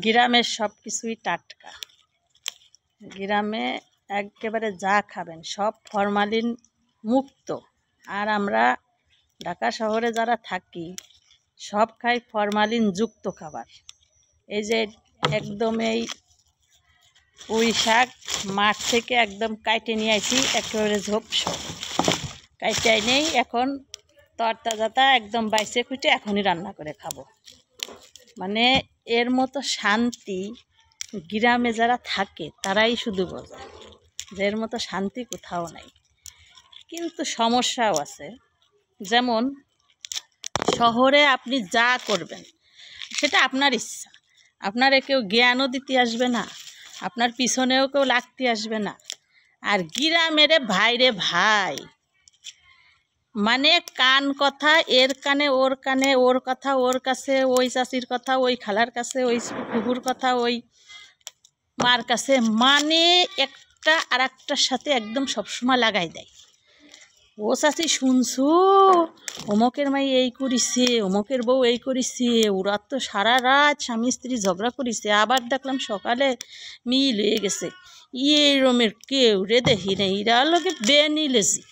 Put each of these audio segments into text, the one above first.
গ্রামের সব কিছুই টাটকা। গ্রামে একেবারে যা খাবেন সব ফরমালিন মুক্ত। আর আমরা ঢাকা শহরে যারা থাকি সব খাই ফরমালিন যুক্ত খাবার। এই যে একদম এই পুঁই শাক মাঠ থেকে একদম কাইটে নিয়ে আইছি, একেবারে ঝোপস কাইটে নেই। এখন তরতাজাটা একদম বাইসে কুটে এখনই রান্না করে খাবো। মানে এর মতো শান্তি গ্রামে যারা থাকে তারাই শুধু বোঝে যে এর মতো শান্তি কোথাও নাই। কিন্তু সমস্যাও আছে, যেমন শহরে আপনি যা করবেন সেটা আপনার ইচ্ছা, আপনারে কেউ জ্ঞানও দিতে আসবে না, আপনার পিছনেও কেউ লাগতে আসবে না। আর গ্রামের ভাইরে ভাই, মানে কান কথা এর কানে ওর কানে, ওর কথা ওর কাছে, ওই চাষির কথা ওই খালার কাছে, ওই কুকুর কথা ওই মার কাছে, মানে একটা আর একটার সাথে একদম সবসময় লাগাই দেয়। ও চাষি শুনছো অমকের মাই এই করিছে, অমকের বউ এই করিছে, ওরা তো সারা রাত স্বামী স্ত্রী ঝগড়া করিছে, আবার দেখলাম সকালে মিল হয়ে গেছে। এই রমের কেউ রে দেখি না, এরা লোকে বেনিলেছি।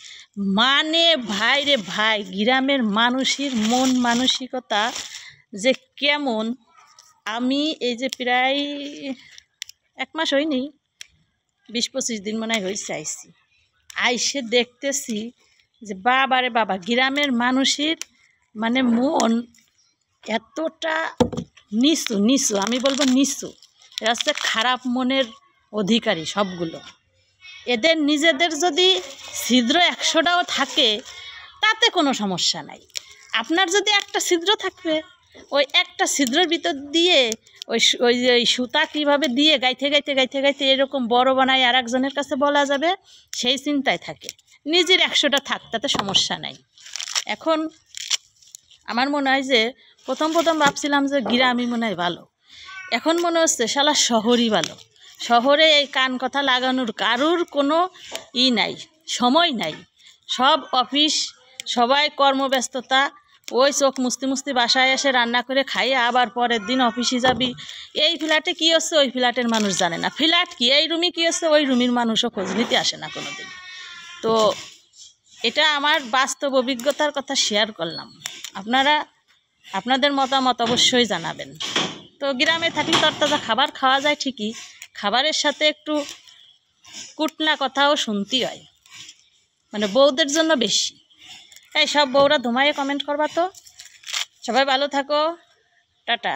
মানে ভাই রে ভাই, গ্রামের মানুষের মন মানসিকতা যে কেমন, আমি এই যে প্রায় 1 মাস হয়নি, 20-25 দিন মনে হয় হয়েছে আইসি, আইসে দেখতেছি যে বাবারে বাবা, গ্রামের মানুষের মানে মন এতটা নিচু নিচু, আমি বলবো নিচু। এরা হচ্ছে খারাপ মনের অধিকারী সবগুলো। এদের নিজেদের যদি ছিদ্র 100টাও থাকে তাতে কোনো সমস্যা নাই। আপনার যদি একটা ছিদ্র থাকবে, ওই একটা ছিদ্রের ভিতর দিয়ে ওই সুতা কীভাবে দিয়ে গাইতে গাইতে গাইতে গাইতে এরকম বড় বানায় আর একজনের কাছে বলা যাবে, সেই চিন্তায় থাকে। নিজের 100টা থাক, তাতে সমস্যা নাই। এখন আমার মনে হয় যে প্রথম ভাবছিলাম যে গ্রামই মনে হয় ভালো, এখন মনে হচ্ছে শালা শহরই ভালো। শহরে এই কান কথা লাগানোর কারুর কোনো নাই, সময় নাই। সব অফিস, সবাই কর্মব্যস্ততা, ওই চোখ মুছতে মুছতে বাসায় এসে রান্না করে খাই, আবার পরের দিন অফিসে যাবি। এই ফ্ল্যাটে কী হচ্ছে ওই ফ্ল্যাটের মানুষ জানে না, ফ্ল্যাট কি, এই রুমে কী হচ্ছে ওই রুমের মানুষও খোঁজ নিতে আসে না কোনো দিন। তো এটা আমার বাস্তব অভিজ্ঞতার কথা শেয়ার করলাম, আপনারা আপনাদের মতামত অবশ্যই জানাবেন। তো গ্রামে থাকলে তরতাজা খাবার খাওয়া যায় ঠিকই, খাবারের সাথে একটু কুটনা কথাও শুনতে হয়, মানে বউদের জন্য বেশি। এই সব বউরা ধুমাইয়ে কমেন্ট করবা তো। সবাই ভালো থাকো, টাটা।